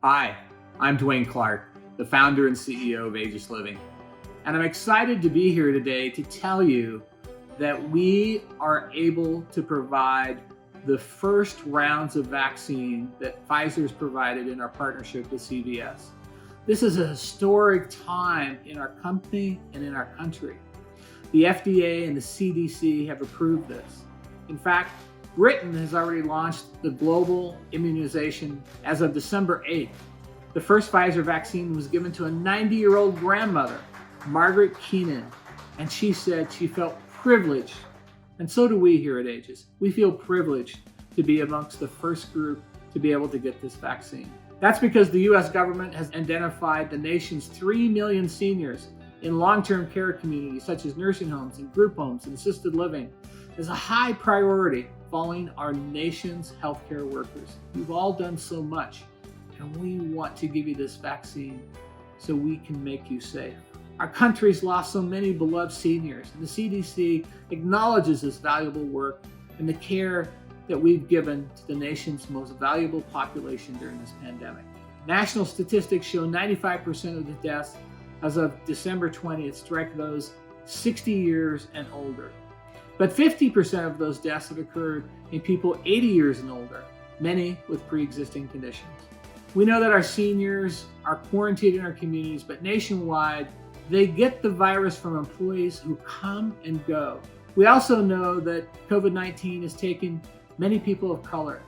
Hi, I'm Dwayne Clark, the founder and CEO of Aegis Living. And I'm excited to be here today to tell you that we are able to provide the first rounds of vaccine that Pfizer's provided in our partnership with CVS. This is a historic time in our company and in our country. The FDA and the CDC have approved this. In fact, Britain has already launched the global immunization as of December 8th. The first Pfizer vaccine was given to a 90-year-old grandmother, Margaret Keenan, and she said she felt privileged. And so do we here at Aegis. We feel privileged to be amongst the first group to be able to get this vaccine. That's because the US government has identified the nation's 3 million seniors in long-term care communities such as nursing homes and group homes and assisted living as a high priority following our nation's healthcare workers. You've all done so much, and we want to give you this vaccine so we can make you safe. Our country's lost so many beloved seniors, and the CDC acknowledges this valuable work and the care that we've given to the nation's most valuable population during this pandemic. National statistics show 95% of the deaths as of December 20th strike those 60 years and older. But 50% of those deaths have occurred in people 80 years and older, many with pre-existing conditions. We know that our seniors are quarantined in our communities, but nationwide, they get the virus from employees who come and go. We also know that COVID-19 has taken many people of color,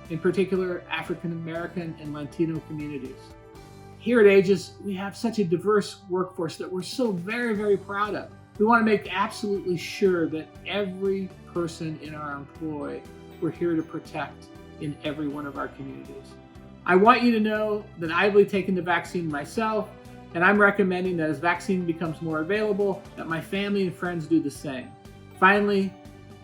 in particular African American and Latino communities. Here at Aegis, we have such a diverse workforce that we're so very, very proud of. We want to make absolutely sure that every person in our employ we're here to protect in every one of our communities. I want you to know that I've taken the vaccine myself, and I'm recommending that as vaccine becomes more available, that my family and friends do the same. Finally,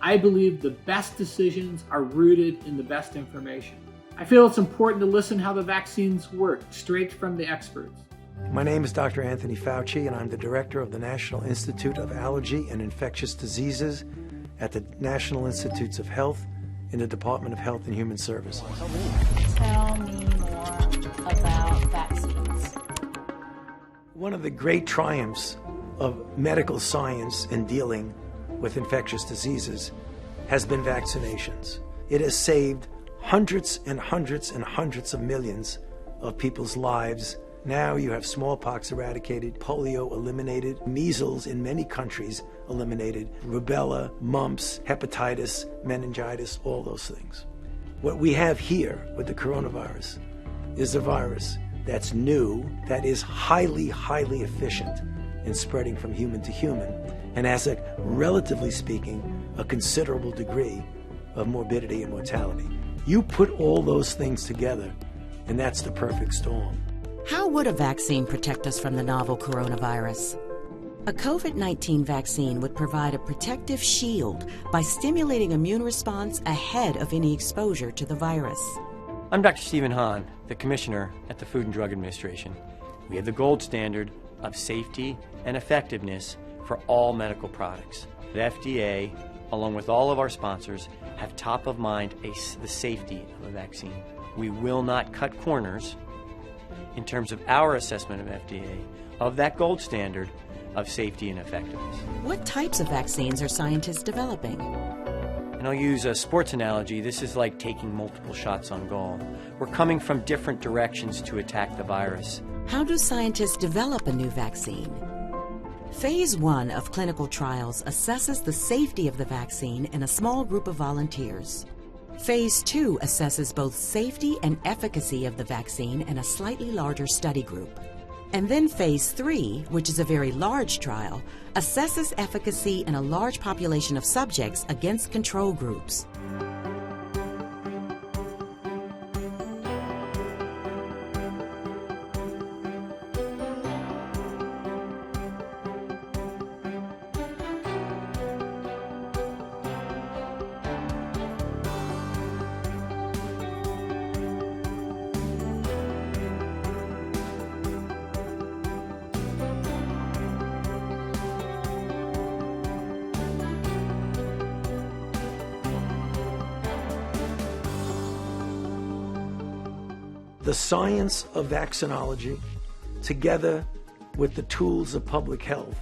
I believe the best decisions are rooted in the best information. I feel it's important to listen how the vaccines work straight from the experts. My name is Dr. Anthony Fauci, and I'm the director of the National Institute of Allergy and Infectious Diseases at the National Institutes of Health in the Department of Health and Human Services. Tell me more about vaccines. One of the great triumphs of medical science in dealing with infectious diseases has been vaccinations. It has saved hundreds and hundreds and hundreds of millions of people's lives. Now you have smallpox eradicated, polio eliminated, measles in many countries eliminated, rubella, mumps, hepatitis, meningitis, all those things. What we have here with the coronavirus is a virus that's new, that is highly, highly efficient in spreading from human to human, and has a, relatively speaking, a considerable degree of morbidity and mortality. You put all those things together, and that's the perfect storm. How would a vaccine protect us from the novel coronavirus? A COVID-19 vaccine would provide a protective shield by stimulating immune response ahead of any exposure to the virus. I'm Dr. Stephen Hahn, the Commissioner at the Food and Drug Administration. We have the gold standard of safety and effectiveness for all medical products. The FDA, along with all of our sponsors, have top of mind the safety of a vaccine. We will not cut corners in terms of our assessment of FDA of that gold standard of safety and effectiveness. What types of vaccines are scientists developing? And I'll use a sports analogy. This is like taking multiple shots on goal. We're coming from different directions to attack the virus. How do scientists develop a new vaccine? Phase 1 of clinical trials assesses the safety of the vaccine in a small group of volunteers. Phase 2 assesses both safety and efficacy of the vaccine in a slightly larger study group. And then Phase 3, which is a very large trial, assesses efficacy in a large population of subjects against control groups. The science of vaccinology, together with the tools of public health,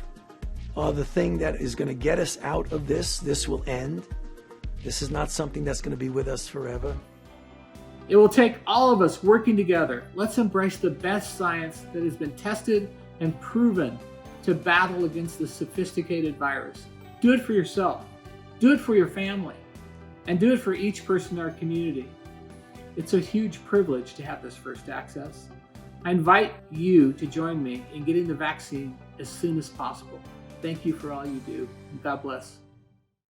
are the thing that is going to get us out of this. This will end. This is not something that's going to be with us forever. It will take all of us working together. Let's embrace the best science that has been tested and proven to battle against this sophisticated virus. Do it for yourself, do it for your family, and do it for each person in our community. It's a huge privilege to have this first access. I invite you to join me in getting the vaccine as soon as possible. Thank you for all you do, and God bless.